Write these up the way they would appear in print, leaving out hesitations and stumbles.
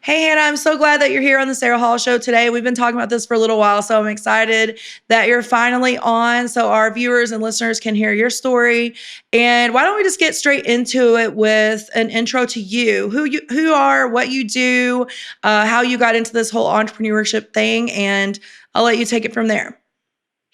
Hey, Hannah, I'm so glad that you're here on the Sarah Hall Show today. We've been talking about this for a little while, so I'm excited that you're finally on so our viewers and listeners can hear your story. And why don't we just get straight into it with an intro to you, who you are, what you do, how you got into this whole entrepreneurship thing, and I'll let you take it from there.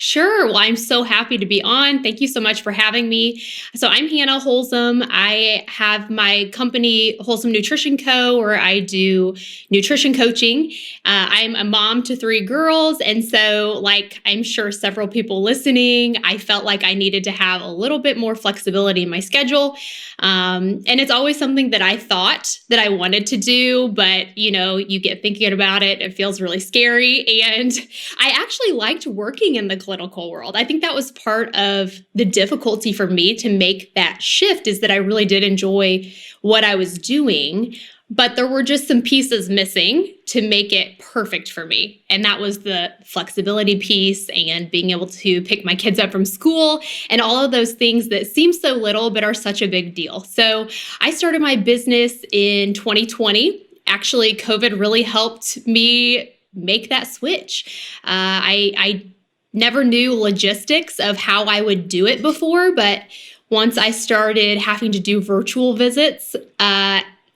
Sure. Well, I'm so happy to be on. Thank you so much for having me. So I'm Hannah Holzum. I have my company, Wholesome Nutrition Co., where I do nutrition coaching. I'm a mom to 3 girls. And so, like I'm sure several people listening, I felt like I needed to have a little bit more flexibility in my schedule. And it's always something that I thought that I wanted to do, but you get thinking about it, it feels really scary. And I actually liked working in the clinical world. I think that was part of the difficulty for me to make that shift, is that I really did enjoy what I was doing, but there were just some pieces missing to make it perfect for me. And that was the flexibility piece and being able to pick my kids up from school and all of those things that seem so little but are such a big deal. So I started my business in 2020. Actually, COVID really helped me make that switch. I never knew logistics of how I would do it before, but once I started having to do virtual visits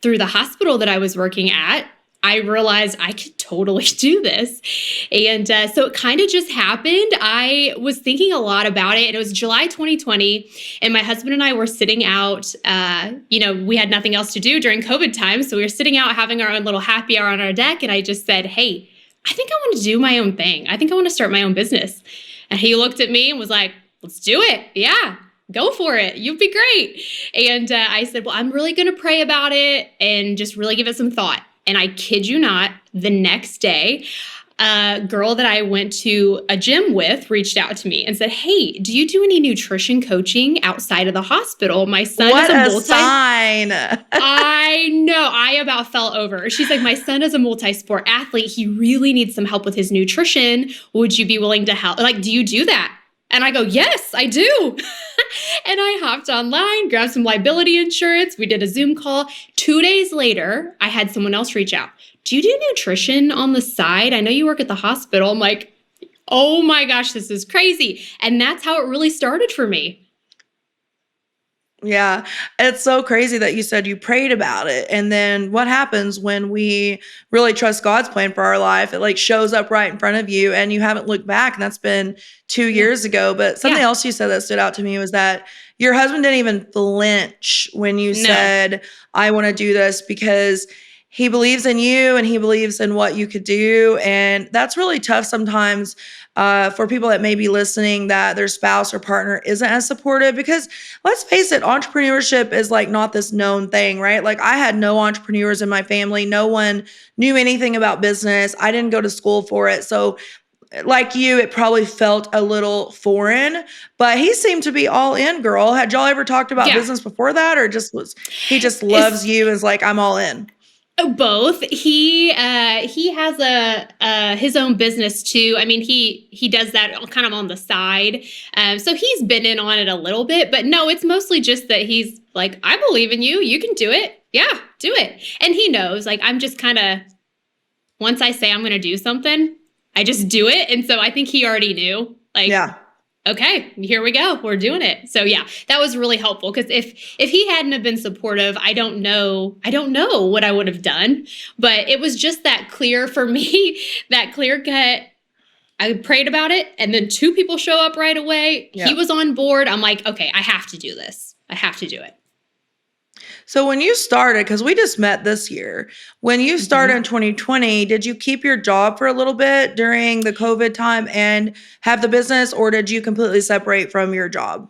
through the hospital that I was working at, I realized I could totally do this. And so it kind of just happened. I was thinking a lot about it. And it was July 2020. And my husband and I were sitting out. We had nothing else to do during COVID time. So we were sitting out having our own little happy hour on our deck. And I just said, hey, I think I want to do my own thing. I think I want to start my own business. And he looked at me and was like, let's do it. Yeah, go for it. You'd be great. And I said, well, I'm really going to pray about it and just really give it some thought. And I kid you not, the next day, a girl that I went to a gym with reached out to me and said, hey, do you do any nutrition coaching outside of the hospital? My son What is a sign. I know. I about fell over. She's like, my son is a multi-sport athlete. He really needs some help with his nutrition. Would you be willing to help? Like, do you do that? And I go, yes, I do. And I hopped online, grabbed some liability insurance. We did a Zoom call. 2 days later, I had someone else reach out. Do you do nutrition on the side? I know you work at the hospital. I'm like, oh my gosh, this is crazy. And that's how it really started for me. Yeah, it's so crazy that you said you prayed about it. And then what happens when we really trust God's plan for our life? It like shows up right in front of you and you haven't looked back. And that's been 2 years ago. But something Yeah. else you said that stood out to me was that your husband didn't even flinch when you No. said, I want to do this, because he believes in you and he believes in what you could do. And that's really tough sometimes for people that may be listening, that their spouse or partner isn't as supportive, because let's face it, entrepreneurship is like not this known thing, right? Like I had no entrepreneurs in my family. No one knew anything about business. I didn't go to school for it. So like you, it probably felt a little foreign, but he seemed to be all in, girl. Had y'all ever talked about Yeah. business before that, or he just loves you and is like, I'm all in? Both. He has his own business too. I mean, he does that kind of on the side. So he's been in on it a little bit, but no, it's mostly just that he's like, I believe in you. You can do it. Yeah, do it. And he knows, like, I'm just kind of, once I say I'm going to do something, I just do it. And so I think he already knew, like, Yeah. okay, here we go. We're doing it. So yeah, that was really helpful, because if he hadn't have been supportive, I don't know what I would have done. But it was just that clear for me, that clear cut. I prayed about it, and then 2 people show up right away. Yeah. He was on board. I'm like, okay, I have to do this. I have to do it. So when you started, because we just met this year, when you started in 2020, did you keep your job for a little bit during the COVID time and have the business, or did you completely separate from your job?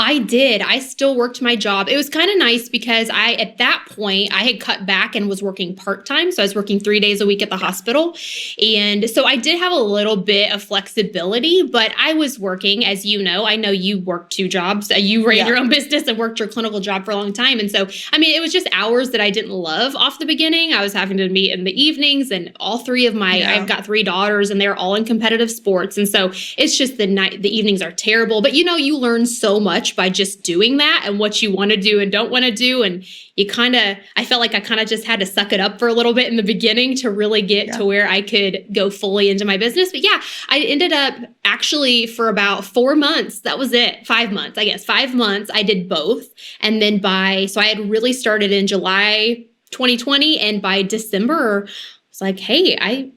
I did. I still worked my job. It was kind of nice because at that point, I had cut back and was working part-time. So I was working 3 days a week at the hospital. And so I did have a little bit of flexibility, but I was working, as you know. I know you worked 2 jobs. You ran your own business and worked your clinical job for a long time. And so, I mean, it was just hours that I didn't love off the beginning. I was having to meet in the evenings, and all 3 of I've got 3 daughters, and they're all in competitive sports. And so it's just the evenings are terrible. But you learn so much much by just doing that and what you want to do and don't want to do. And I felt like I kind of just had to suck it up for a little bit in the beginning to really get to where I could go fully into my business. But yeah, I ended up actually for about 4 months, that was it, 5 months, I guess, 5 months, I did both. And then so I had really started in July 2020. And by December, I was like, hey, I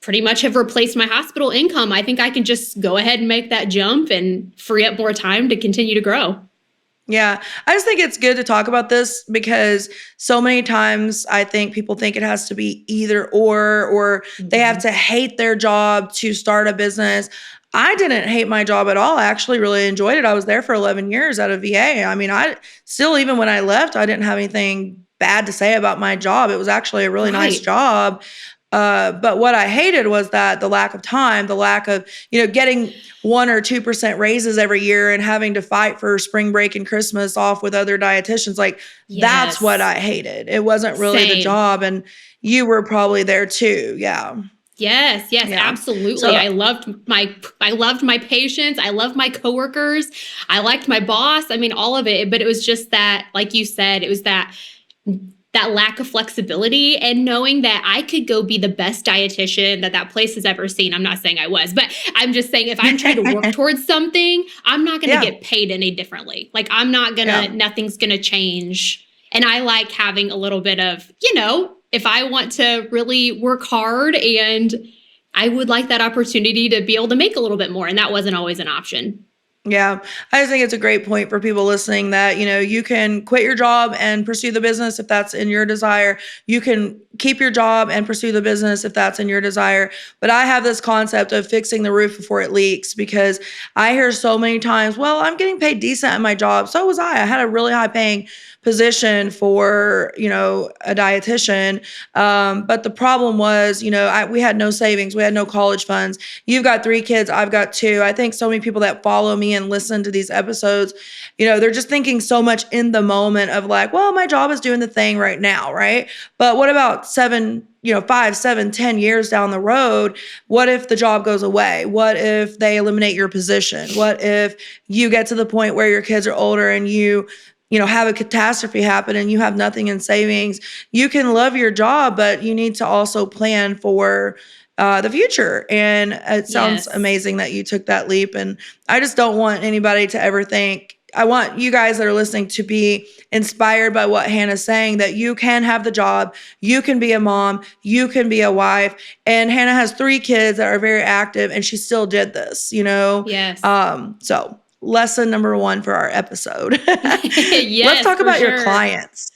pretty much have replaced my hospital income. I think I can just go ahead and make that jump and free up more time to continue to grow. Yeah, I just think it's good to talk about this because so many times I think people think it has to be either or they have to hate their job to start a business. I didn't hate my job at all. I actually really enjoyed it. I was there for 11 years at a VA. I mean, I still, even when I left, I didn't have anything bad to say about my job. It was actually a really nice job. But what I hated was that the lack of time, the lack of, getting 1 or 2% raises every year and having to fight for spring break and Christmas off with other dietitians. Like that's what I hated. It wasn't really the job. And you were probably there too. Yeah. Yes, absolutely. So, I loved my patients. I loved my coworkers. I liked my boss. I mean, all of it. But it was just that, like you said, it was that lack of flexibility and knowing that I could go be the best dietitian that place has ever seen. I'm not saying I was, but I'm just saying if I'm trying to work towards something, I'm not going to get paid any differently. Like I'm not going to, nothing's going to change. And I like having a little bit of, if I want to really work hard, and I would like that opportunity to be able to make a little bit more. And that wasn't always an option. Yeah, I just think it's a great point for people listening that, you can quit your job and pursue the business if that's in your desire. You can keep your job and pursue the business if that's in your desire. But I have this concept of fixing the roof before it leaks because I hear so many times, well, I'm getting paid decent at my job. So was I. I had a really high paying position for, a dietitian. But the problem was, we had no savings. We had no college funds. You've got 3 kids. I've got 2. I think so many people that follow me and listen to these episodes, they're just thinking so much in the moment of like, well, my job is doing the thing right now. Right. But what about 5, 7, 10 years down the road? What if the job goes away? What if they eliminate your position? What if you get to the point where your kids are older and you have a catastrophe happen and you have nothing in savings? You can love your job, but you need to also plan for the future. And it sounds amazing that you took that leap. And I just don't want anybody to ever think, I want you guys that are listening to be inspired by what Hannah's saying, that you can have the job, you can be a mom, you can be a wife. And Hannah has 3 kids that are very active and she still did this, Yes. So lesson number 1 for our episode. Yes, let's talk about your clients.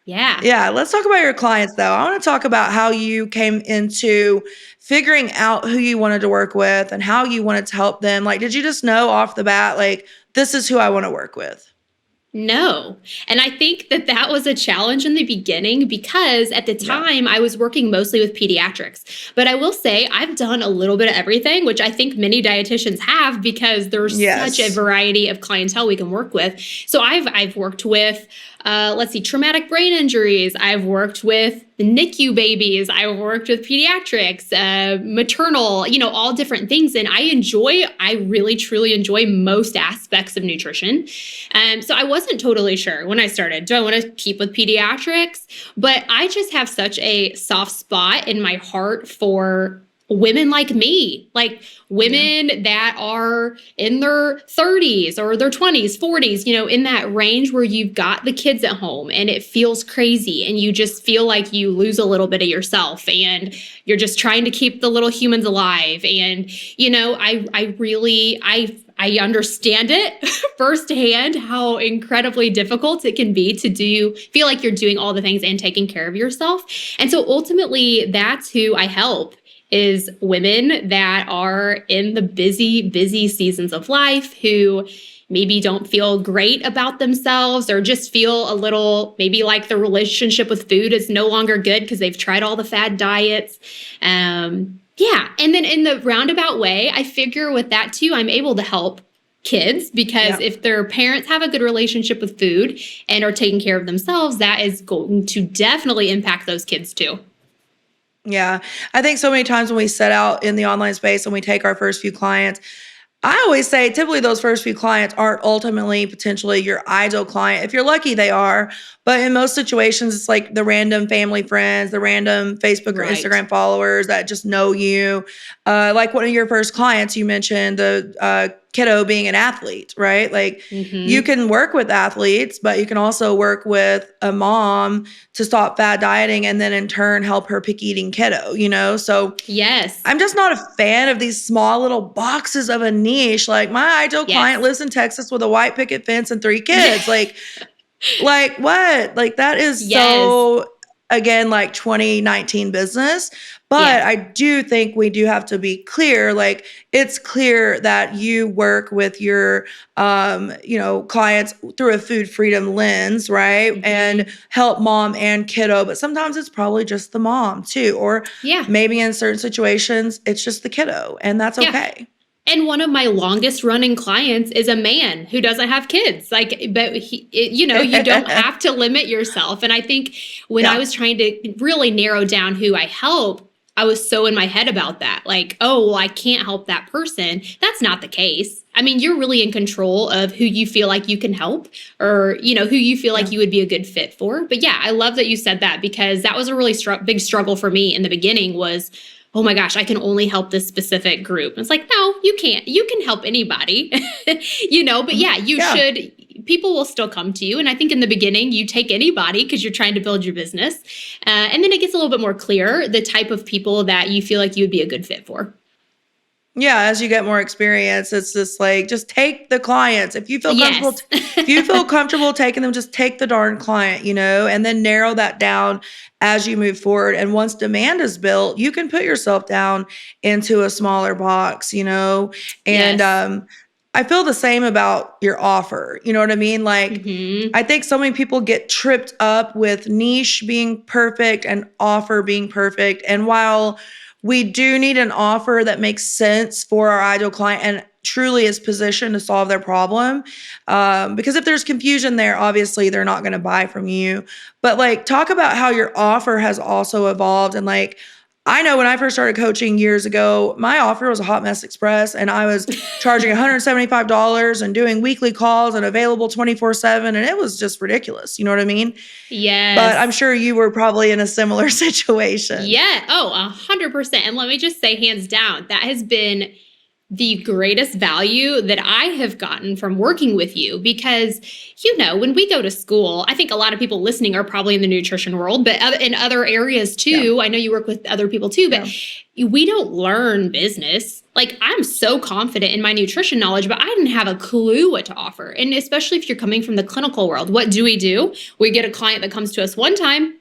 Yeah, let's talk about your clients though. I want to talk about how you came into figuring out who you wanted to work with and how you wanted to help them. Like, did you just know off the bat, like, this is who I want to work with? No. And I think that was a challenge in the beginning because at the time I was working mostly with pediatrics. But I will say I've done a little bit of everything, which I think many dietitians have because there's such a variety of clientele we can work with. So I've worked with traumatic brain injuries. I've worked with the NICU babies. I've worked with pediatrics, maternal, all different things. And I really, truly enjoy most aspects of nutrition. So I wasn't totally sure when I started, do I want to keep with pediatrics? But I just have such a soft spot in my heart for women like me, like women that are in their 30s or their 20s, 40s, in that range where you've got the kids at home and it feels crazy and you just feel like you lose a little bit of yourself and you're just trying to keep the little humans alive. And, I understand it firsthand how incredibly difficult it can be to feel like you're doing all the things and taking care of yourself. And so ultimately that's who I help, is women that are in the busy, busy seasons of life who maybe don't feel great about themselves or just feel a little, maybe like the relationship with food is no longer good because they've tried all the fad diets. And then in the roundabout way, I figure with that too, I'm able to help kids because if their parents have a good relationship with food and are taking care of themselves, that is going to definitely impact those kids too. Yeah. I think so many times when we set out in the online space and we take our first few clients, I always say typically those first few clients aren't ultimately potentially your ideal client. If you're lucky, they are. But in most situations, it's like the random family friends, the random Facebook or Right. Instagram followers that just know you. Like one of your first clients, you mentioned the kiddo being an athlete, right? Like you Mhm. can work with athletes, but you can also work with a mom to stop fad dieting and then in turn help her pick eating kiddo, So Yes. I'm just not a fan of these small little boxes of a niche. Like my ideal client Yes. lives in Texas with a white picket fence and 3 kids. Like what? Like that is Yes. so again like 2019 business. But Yeah. I do think we do have to be clear. Like it's clear that you work with your clients through a food freedom lens, right? And Mhm. help mom and kiddo, but sometimes it's probably just the mom too. Or Yeah. maybe in certain situations it's just the kiddo, and that's Yeah. okay. And one of my longest running clients is a man who doesn't have kids. Like, but you don't have to limit yourself. And I think when I Yeah. was trying to really narrow down who I help, I was so in my head about that. Like, oh, well, I can't help that person. That's not the case. I mean, you're really in control of who you feel like you can help or, who you feel like Yeah. you would be a good fit for. But yeah, I love that you said that because that was a really big struggle for me in the beginning was, oh my gosh, I can only help this specific group. And it's like, no, you can't. You can help anybody, but Mhm. yeah, you Yeah. should. People will still come to you. And I think in the beginning, you take anybody because you're trying to build your business. And then it gets a little bit more clear the type of people that you feel like you would be a good fit for. Yeah, as you get more experience, it's just like just take the clients. Yes. If you feel comfortable taking them, just take the darn client, and then narrow that down as you move forward. And once demand is built, you can put yourself down into a smaller box, And Yes. I feel the same about your offer. You know what I mean? Like Hmm. I think so many people get tripped up with niche being perfect and offer being perfect. And while we do need an offer that makes sense for our ideal client and truly is positioned to solve their problem, because if there's confusion there, obviously they're not going to buy from you. But like, talk about how your offer has also evolved and like, I know when I first started coaching years ago, my offer was a hot mess express and I was charging $175 and doing weekly calls and available 24/7 and it was just ridiculous, you know what I mean? But I'm Yes. sure you were probably in a similar situation. Yeah. Oh, 100%. And let me just say, hands down, that has been the greatest value that I have gotten from working with you because, when we go to school, I think a lot of people listening are probably in the nutrition world, but in other areas Yeah. too. I know you work with other people too, but Yeah. we don't learn business. Like I'm so confident in my nutrition knowledge, but I didn't have a clue what to offer. And especially if you're coming from the clinical world, what do? We get a client that comes to us one time,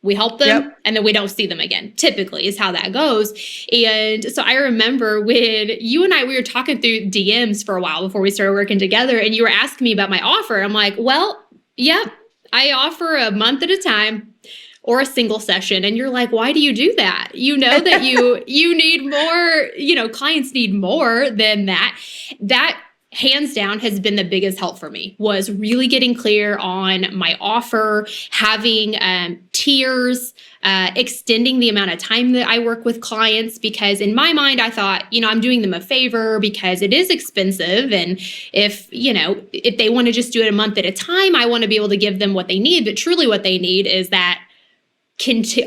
we help them Yep. and then we don't see them again, typically is how that goes. And so I remember when you and we were talking through DMs for a while before we started working together and you were asking me about my offer. I'm like, well, yep, I offer a month at a time or a single session. And you're like, why do you do that? You know that you need more, clients need more than that. That hands down has been the biggest help for me was really getting clear on my offer, having tiers, extending the amount of time that I work with clients because in my mind I thought, I'm doing them a favor because it is expensive and if they want to just do it a month at a time, I want to be able to give them what they need, but truly what they need is that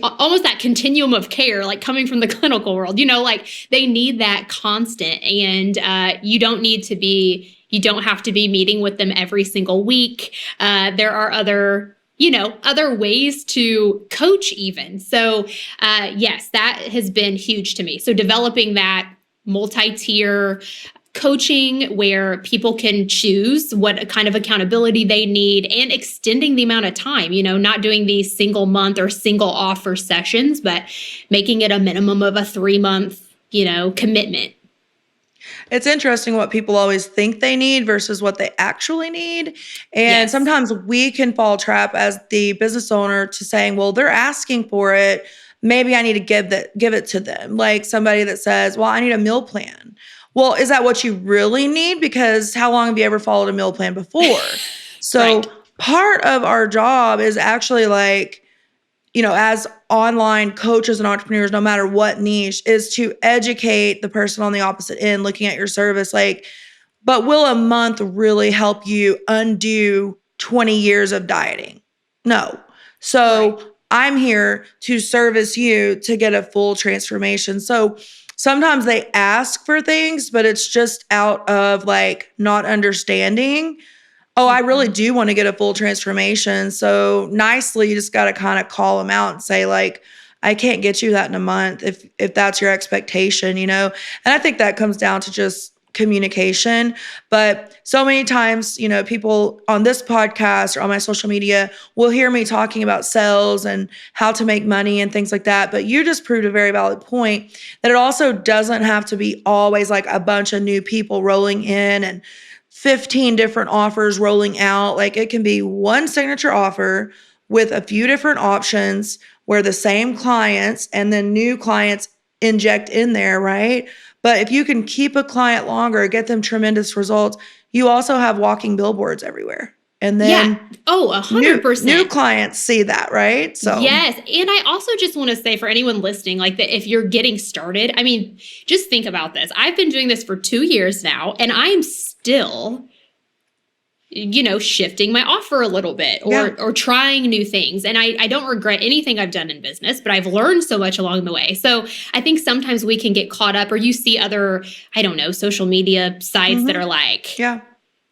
almost that continuum of care, like coming from the clinical world, like they need that constant and you don't have to be meeting with them every single week. There are other ways to coach even. So yes, that has been huge to me. So developing that multi-tier coaching where people can choose what kind of accountability they need and extending the amount of time, not doing these single month or single offer sessions, but making it a minimum of a 3-month, commitment. It's interesting what people always think they need versus what they actually need. And Yes. sometimes we can fall trap as the business owner to saying, well, they're asking for it. Maybe I need to give it to them. Like somebody that says, well, I need a meal plan. Well, is that what you really need? Because how long have you ever followed a meal plan before? Right. So part of our job is actually like, as online coaches and entrepreneurs, no matter what niche, is to educate the person on the opposite end looking at your service. Like, but will a month really help you undo 20 years of dieting? No. So Right. I'm here to service you to get a full transformation. So sometimes they ask for things, but it's just out of like not understanding. Oh, I really Mhm. do want to get a full transformation. So nicely, you just got to kind of call them out and say, like, I can't get you that in a month if that's your expectation. And I think that comes down to just communication. But so many times, people on this podcast or on my social media will hear me talking about sales and how to make money and things like that. But you just proved a very valid point that it also doesn't have to be always like a bunch of new people rolling in and 15 different offers rolling out. Like it can be one signature offer with a few different options where the same clients and then new clients inject in there, right? But if you can keep a client longer, get them tremendous results, you also have walking billboards everywhere. And Yeah. then Oh, new 100%. clients see that, right? So, Yes. And I also just want to say for anyone listening, like that if you're getting started, I mean, just think about this. I've been doing this for 2 years now, and I'm still, shifting my offer a little bit yeah. or trying new things. And I don't regret anything I've done in business, but I've learned so much along the way. So I think sometimes we can get caught up, or you see other, I don't know, social media sites that Mhm. are like, Yeah.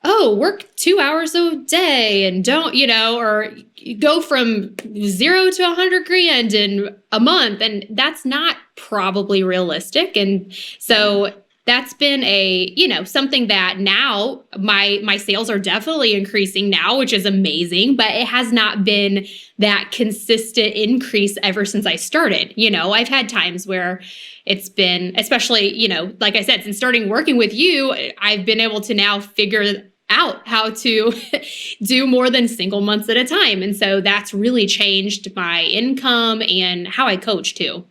oh, work 2 hours a day and don't, or go from 0 to 100 grand in a month. And that's not probably realistic. And Yeah. so that's been something that now my sales are definitely increasing now, which is amazing, but it has not been that consistent increase ever since I started. I've had times where it's been, especially, like I said, since starting working with you, I've been able to now figure out how to do more than single months at a time. And so that's really changed my income and how I coach too.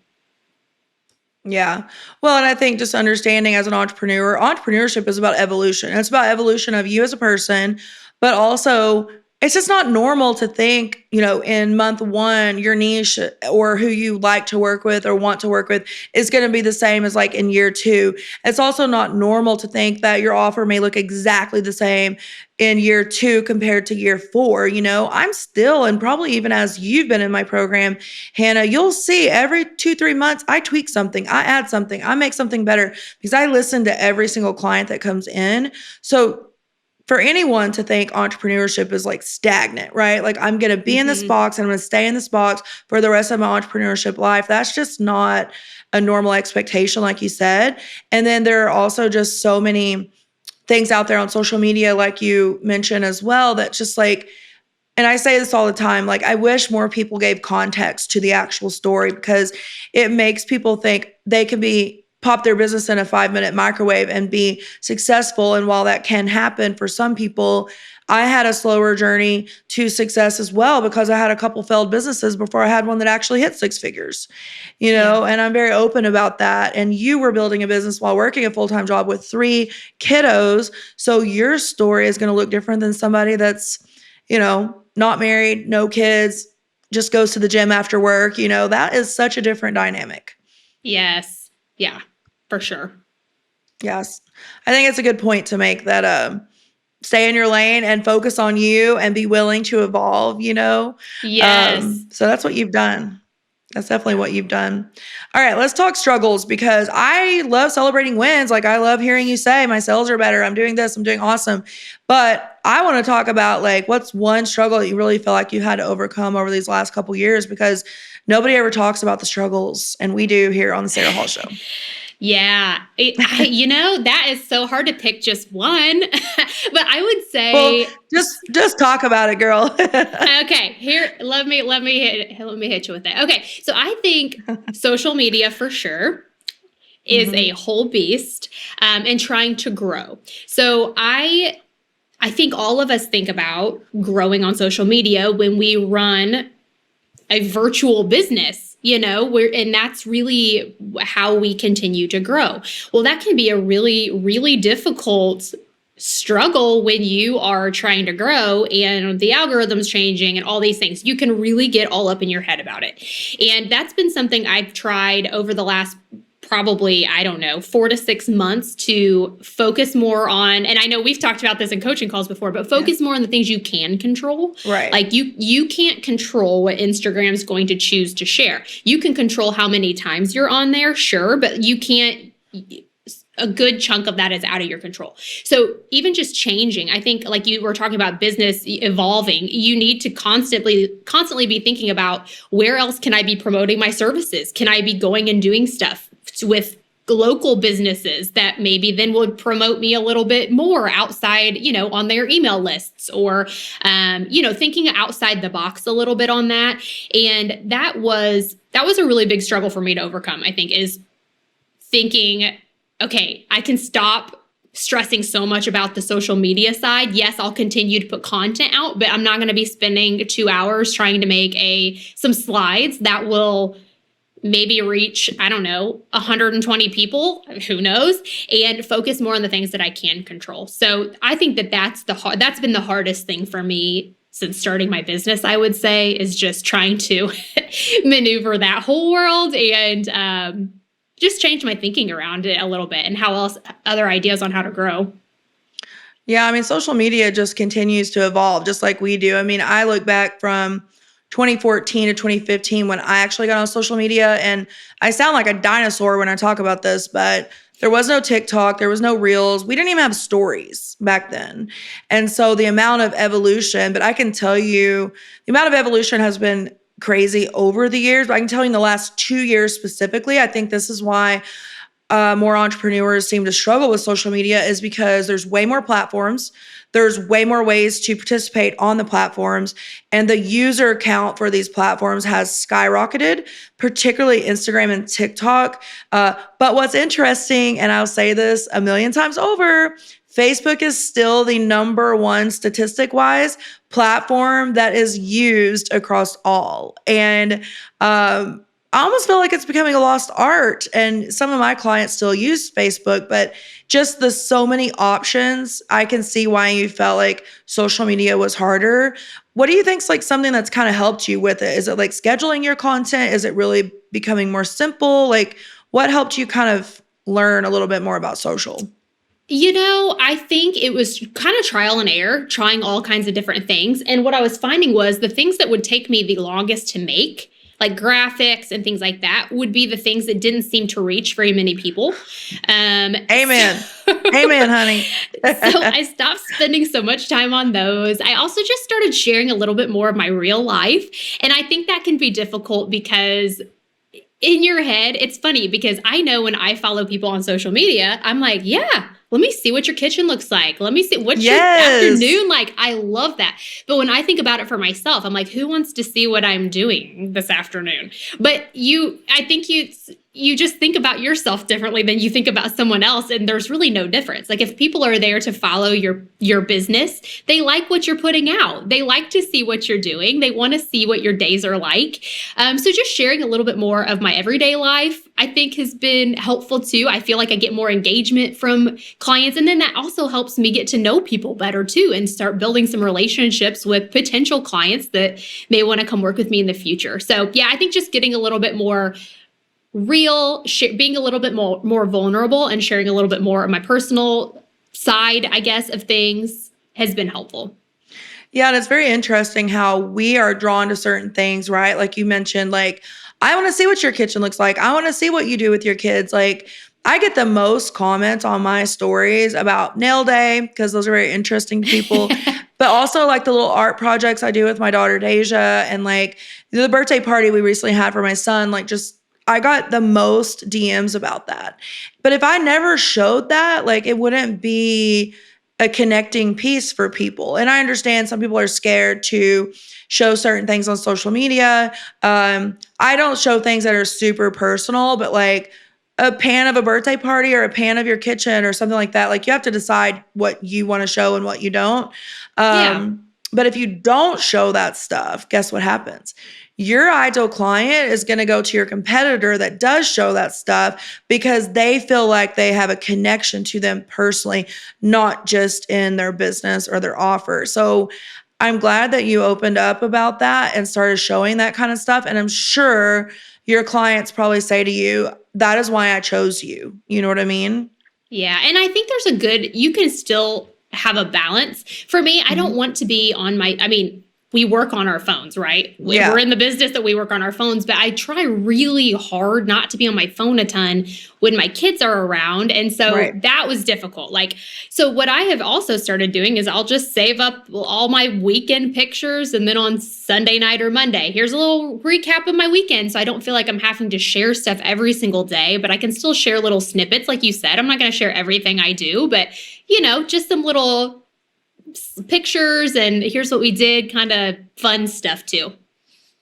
Yeah. Well, and I think just understanding as an entrepreneur, entrepreneurship is about evolution. It's about evolution of you as a person, but also it's just not normal to think, in month one, your niche or who you like to work with or want to work with is going to be the same as like in year two. It's also not normal to think that your offer may look exactly the same in year two compared to year four. I'm still, and probably even as you've been in my program, Hannah, you'll see every 2-3 months, I tweak something, I add something, I make something better because I listen to every single client that comes in. So for anyone to think entrepreneurship is like stagnant, right? Like I'm going to be in this Hmm. box and I'm going to stay in this box for the rest of my entrepreneurship life. That's just not a normal expectation, like you said. And then there are also just so many things out there on social media, like you mentioned as well, that just like, and I say this all the time, like I wish more people gave context to the actual story because it makes people think they can be pop their business in a 5-minute microwave and be successful. And while that can happen for some people, I had a slower journey to success as well because I had a couple failed businesses before I had one that actually hit 6 figures, Yeah. and I'm very open about that. And you were building a business while working a full-time job with 3 kiddos. So your story is going to look different than somebody that's, not married, no kids, just goes to the gym after work. That is such a different dynamic. Yes. Yeah, for sure. Yes. I think it's a good point to make that stay in your lane and focus on you and be willing to evolve. Yes. So that's what you've done. That's definitely Yeah. what you've done. All right, let's talk struggles because I love celebrating wins. Like I love hearing you say my sales are better. I'm doing this. I'm doing awesome. But I want to talk about like what's one struggle that you really feel like you had to overcome over these last couple years because nobody ever talks about the struggles and we do here on the Sarah Hall Show. Yeah. That is so hard to pick just one. But I would Well, say, just talk about it, girl. okay, here, let me hit you with that. Okay. So I think social media for sure is a Mhm. whole beast, and trying to grow. So I think all of us think about growing on social media when we run a virtual business, and that's really how we continue to grow. Well, that can be a really, really difficult struggle when you are trying to grow and the algorithm's changing and all these things. You can really get all up in your head about it. And that's been something I've tried over the last probably, I don't know, 4 to 6 months to focus more on, and I know we've talked about this in coaching calls before, but focus more on the things you can control. Right. Like you can't control what Instagram's going to choose to share. You can control how many times you're on there, sure, but you can't, a good chunk of that is out of your control. So even just changing, I think like you were talking about business evolving, you need to constantly be thinking about where else can I be promoting my services? Can I be going and doing stuff with local businesses that maybe then would promote me a little bit more outside, on their email lists, or, thinking outside the box a little bit on that. And that was a really big struggle for me to overcome, I think, is thinking, okay, I can stop stressing so much about the social media side. Yes, I'll continue to put content out, but I'm not going to be spending 2 hours trying to make some slides that will maybe reach, I don't know, 120 people, who knows, and focus more on the things that I can control. So I think that's been the hardest thing for me since starting my business, I would say, is just trying to maneuver that whole world and, just change my thinking around it a little bit and other ideas on how to grow. Yeah, I mean, social media just continues to evolve just like we do. I mean, I look back from 2014 to 2015 when I actually got on social media, and I sound like a dinosaur when I talk about this, but there was no TikTok, there was no Reels. We didn't even have stories back then. And so the amount of evolution, but I can tell you the amount of evolution has been crazy over the years, but I can tell you in the last 2 years specifically, I think this is why more entrepreneurs seem to struggle with social media, is because there's way more platforms. There's way more ways to participate on the platforms, and the user count for these platforms has skyrocketed, particularly Instagram and TikTok. But what's interesting, and I'll say this a million times over, Facebook is still the number one statistic-wise platform that is used across all. And I almost feel like it's becoming a lost art. And some of my clients still use Facebook, but just the so many options, I can see why you felt like social media was harder. What do you think's like something that's kind of helped you with it? Is it like scheduling your content? Is it really becoming more simple? Like, what helped you kind of learn a little bit more about social? I think it was kind of trial and error, trying all kinds of different things. And what I was finding was the things that would take me the longest to make, like graphics and things like that, would be the things that didn't seem to reach very many people. Amen. Amen, honey. So I stopped spending so much time on those. I also just started sharing a little bit more of my real life. And I think that can be difficult because in your head, it's funny because I know when I follow people on social media, I'm like, yeah, let me see what your kitchen looks like. Let me see what's your afternoon like. I love that. But when I think about it for myself, I'm like, who wants to see what I'm doing this afternoon? But I think you just think about yourself differently than you think about someone else. And there's really no difference. Like if people are there to follow your business, they like what you're putting out. They like to see what you're doing. They want to see what your days are like. So just sharing a little bit more of my everyday life, I think has been helpful too. I feel like I get more engagement from clients. And then that also helps me get to know people better too and start building some relationships with potential clients that may want to come work with me in the future. So yeah, I think just getting a little bit more real, being a little bit more vulnerable and sharing a little bit more of my personal side, I guess, of things has been helpful. Yeah, and it's very interesting how we are drawn to certain things, right? Like you mentioned, like, I want to see what your kitchen looks like. I want to see what you do with your kids. Like, I get the most comments on my stories about nail day because those are very interesting to people. But also like the little art projects I do with my daughter Deja, and like the birthday party we recently had for my son, like just I got the most DMs about that. But if I never showed that, like it wouldn't be a connecting piece for people. And I understand some people are scared to show certain things on social media. I don't show things that are super personal, but like a pan of a birthday party or a pan of your kitchen or something like that. Like you have to decide what you want to show and what you don't. Yeah. But if you don't show that stuff, guess what happens? Your ideal client is going to go to your competitor that does show that stuff because they feel like they have a connection to them personally, not just in their business or their offer. So I'm glad that you opened up about that and started showing that kind of stuff. And I'm sure your clients probably say to you, that is why I chose you. You know what I mean? Yeah. And I think there's a good, you can still have a balance. For me, I don't Mhm. want to be on I mean, we work on our phones, right? We're Yeah. in the business that we work on our phones, but I try really hard not to be on my phone a ton when my kids are around. And so Right. that was difficult. Like, so what I have also started doing is I'll just save up all my weekend pictures. And then on Sunday night or Monday, here's a little recap of my weekend. So I don't feel like I'm having to share stuff every single day, but I can still share little snippets. Like you said, I'm not going to share everything I do, but just some little pictures and here's what we did, kind of fun stuff too.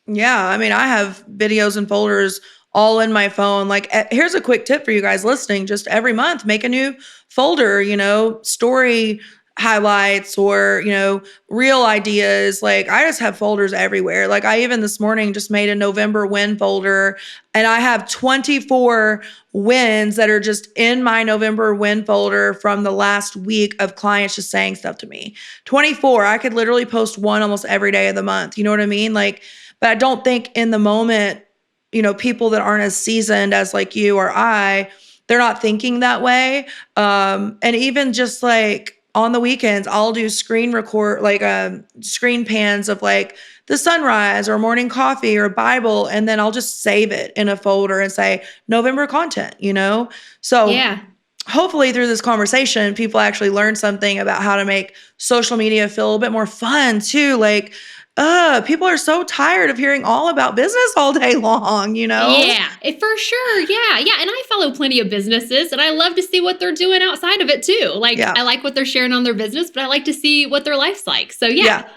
Yeah, I mean, I have videos and folders all in my phone. Like, here's a quick tip for you guys listening. Just every month, make a new folder, story highlights or, real ideas. Like, I just have folders everywhere. Like, I even this morning just made a November win folder and I have 24 wins that are just in my November win folder from the last week of clients just saying stuff to me. 24. I could literally post one almost every day of the month. You know what I mean? Like, but I don't think in the moment, people that aren't as seasoned as like you or I, they're not thinking that way. And even just like on the weekends, I'll do screen record, like screen pans of like the sunrise or morning coffee or Bible. And then I'll just save it in a folder and say November content. So Yeah. hopefully through this conversation, people actually learn something about how to make social media feel a little bit more fun too. Like, people are so tired of hearing all about business all day long. Yeah, for sure. Yeah. Yeah. And I follow plenty of businesses and I love to see what they're doing outside of it too. Like, Yeah. I like what they're sharing on their business, but I like to see what their life's like. So, yeah, Yeah.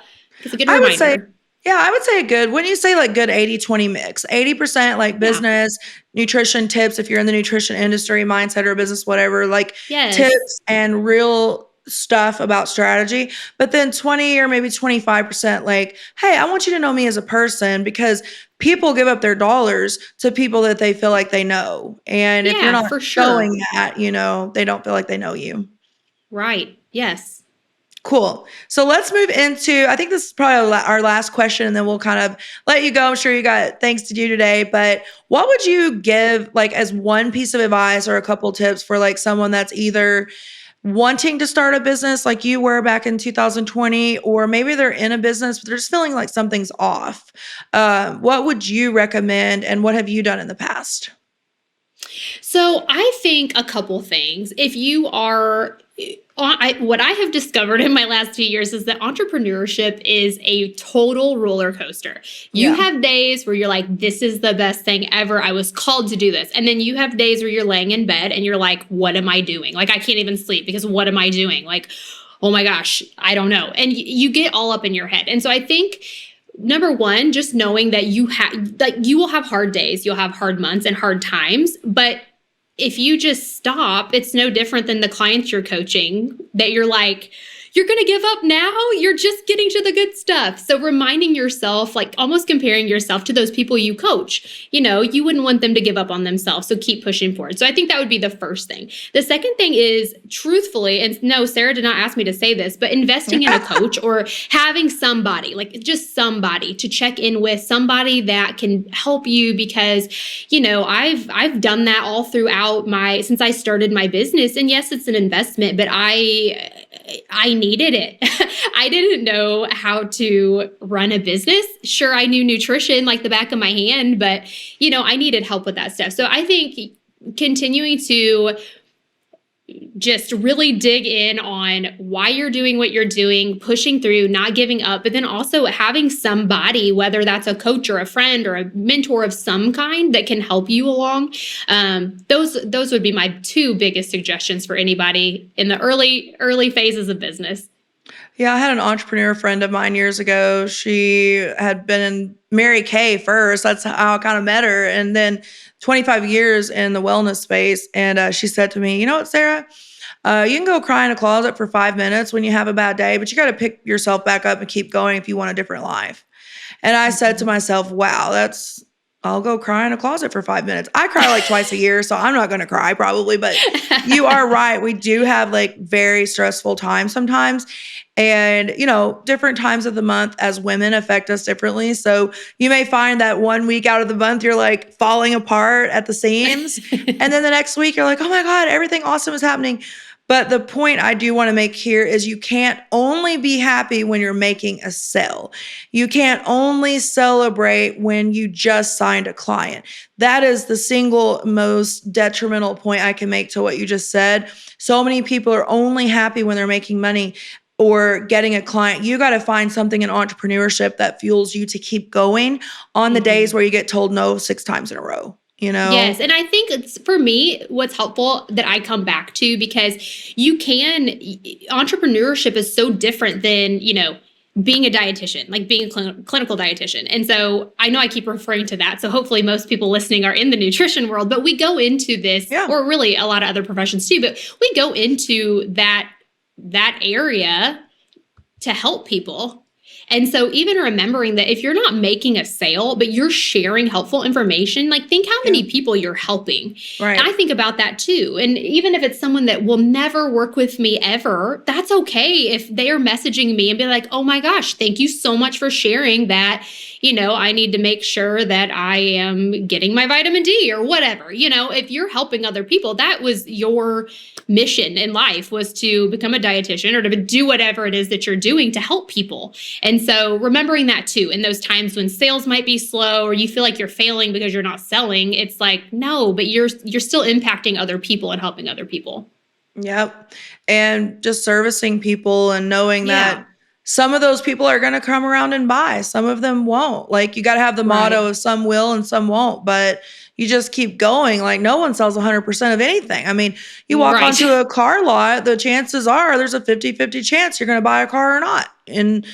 it's a good I would say, reminder. yeah, I would say a good, when you say like good 80-20 mix, 80% like Yeah. business, nutrition tips, if you're in the nutrition industry, mindset or business, whatever, like Yes. tips and real stuff about strategy. But then 20 or maybe 25% like, hey, I want you to know me as a person because people give up their dollars to people that they feel like they know. And if you're Yeah, not for sure. showing that, they don't feel like they know you. Right. Yes. Cool. So let's move into, I think this is probably our last question, and then we'll kind of let you go. I'm sure you got things to do today, but what would you give like as one piece of advice or a couple tips for like someone that's either wanting to start a business like you were back in 2020, or maybe they're in a business, but they're just feeling like something's off. What would you recommend and what have you done in the past? So I think a couple things. If you are, what I have discovered in my last few years is that entrepreneurship is a total roller coaster. You Yeah. have days where you're like, this is the best thing ever. I was called to do this. And then you have days where you're laying in bed and you're like, what am I doing? Like, I can't even sleep because what am I doing? Like, oh my gosh, I don't know. And you get all up in your head. And so I think number one, just knowing that you will have hard days, you'll have hard months and hard times, but if you just stop, it's no different than the clients you're coaching that you're like, you're going to give up now? You're just getting to the good stuff. So reminding yourself, like almost comparing yourself to those people you coach, you wouldn't want them to give up on themselves. So keep pushing forward. So I think that would be the first thing. The second thing is truthfully, and no, Sarah did not ask me to say this, but investing in a coach or having somebody, like just somebody to check in with, somebody that can help you because, I've done that all throughout since I started my business. And yes, it's an investment, but I needed it. I didn't know how to run a business. Sure, I knew nutrition like the back of my hand, but I needed help with that stuff. So I think continuing to just really dig in on why you're doing what you're doing, pushing through, not giving up, but then also having somebody, whether that's a coach or a friend or a mentor of some kind that can help you along. Those would be my two biggest suggestions for anybody in the early phases of business. Yeah, I had an entrepreneur friend of mine years ago. She had been in Mary Kay first. That's how I kind of met her. And then 25 years in the wellness space. And she said to me, you know what, Sarah? You can go cry in a closet for 5 minutes when you have a bad day, but you got to pick yourself back up and keep going if you want a different life. And I said to Mhm. myself, wow, I'll go cry in a closet for 5 minutes. I cry like twice a year, so I'm not going to cry probably, but you are right. We do have like very stressful times sometimes. And, different times of the month as women affect us differently. So you may find that one week out of the month, you're like falling apart at the seams. And then the next week, you're like, oh my God, everything awesome is happening. But the point I do want to make here is you can't only be happy when you're making a sale. You can't only celebrate when you just signed a client. That is the single most detrimental point I can make to what you just said. So many people are only happy when they're making money or getting a client. You got to find something in entrepreneurship that fuels you to keep going on the days Mhm. where you get told no 6 times in a row, you Yes, know? and I think it's for me what's helpful that I come back to because entrepreneurship is so different than, being a dietitian, like being a clinical dietitian. And so I know I keep referring to that. So hopefully most people listening are in the nutrition world, but we go into this, Yeah. or really a lot of other professions too, but we go into that area to help people. And so even remembering that if you're not making a sale, but you're sharing helpful information, like think how Yeah. many people you're helping. And Right. I think about that too. And even if it's someone that will never work with me ever, that's okay if they are messaging me and be like, oh my gosh, thank you so much for sharing that. I need to make sure that I am getting my vitamin D or whatever. If you're helping other people, that was your mission in life, was to become a dietitian or to do whatever it is that you're doing to help people. And so remembering that too, in those times when sales might be slow or you feel like you're failing because you're not selling, it's like, no, but you're still impacting other people and helping other people. Yep. And just servicing people and knowing Yeah. that some of those people are going to come around and buy, some of them won't. Like you got to have the motto Right. of some will and some won't, but you just keep going. Like no one sells 100% of anything. I mean, you walk Right. onto a car lot, the chances are there's a 50-50 chance you're going to buy a car or not. And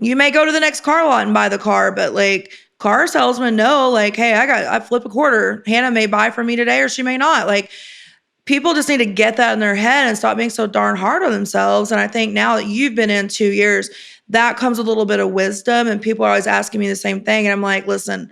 you may go to the next car lot and buy the car, but like car salesmen know like, hey, I flip a quarter. Hannah may buy from me today or she may not. Like people just need to get that in their head and stop being so darn hard on themselves. And I think now that you've been in 2 years, that comes with a little bit of wisdom. And people are always asking me the same thing. And I'm like, listen,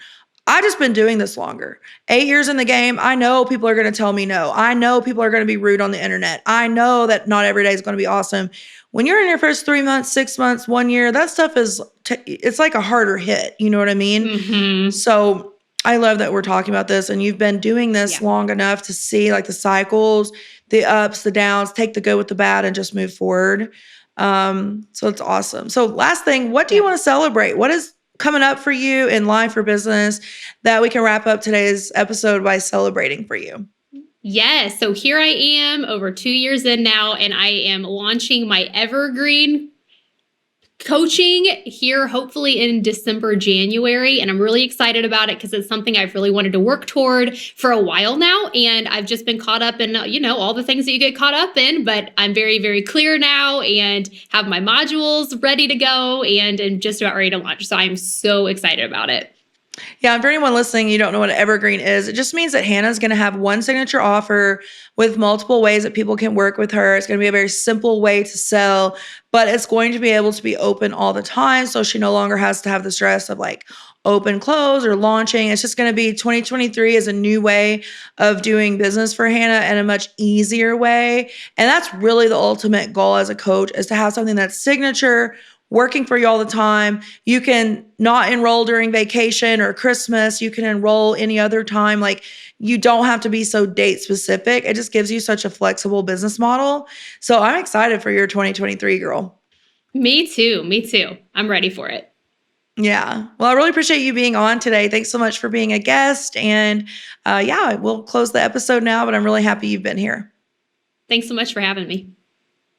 I just been doing this longer. 8 years in the game. I know people are going to tell me no. I know people are going to be rude on the internet. I know that not every day is going to be awesome. When you're in your first 3 months, 6 months, 1 year, that stuff it's like a harder hit. You know what I mean? Hmm. So I love that we're talking about this and you've been doing this Yeah. long enough to see like the cycles, the ups, the downs, take the good with the bad and just move forward. So it's awesome. So last thing, what do you Yeah. want to celebrate? What is coming up for you in life or business that we can wrap up today's episode by celebrating for you? Yes. So here I am over 2 years in now, and I am launching my evergreen coaching here hopefully in December, January. And I'm really excited about it because it's something I've really wanted to work toward for a while now. And I've just been caught up in, all the things that you get caught up in, but I'm very, very clear now and have my modules ready to go and just about ready to launch. So I'm so excited about it. Yeah, and for anyone listening, you don't know what an evergreen is. It just means that Hannah's going to have one signature offer with multiple ways that people can work with her. It's going to be a very simple way to sell, but it's going to be able to be open all the time. So she no longer has to have the stress of like open, close, or launching. It's just going to be 2023 is a new way of doing business for Hannah and a much easier way. And that's really the ultimate goal as a coach is to have something that's signature, working for you all the time. You can not enroll during vacation or Christmas. You can enroll any other time. Like you don't have to be so date specific. It just gives you such a flexible business model. So I'm excited for your 2023, girl. Me too. Me too. I'm ready for it. Yeah. Well, I really appreciate you being on today. Thanks so much for being a guest. And yeah, we'll close the episode now, but I'm really happy you've been here. Thanks so much for having me.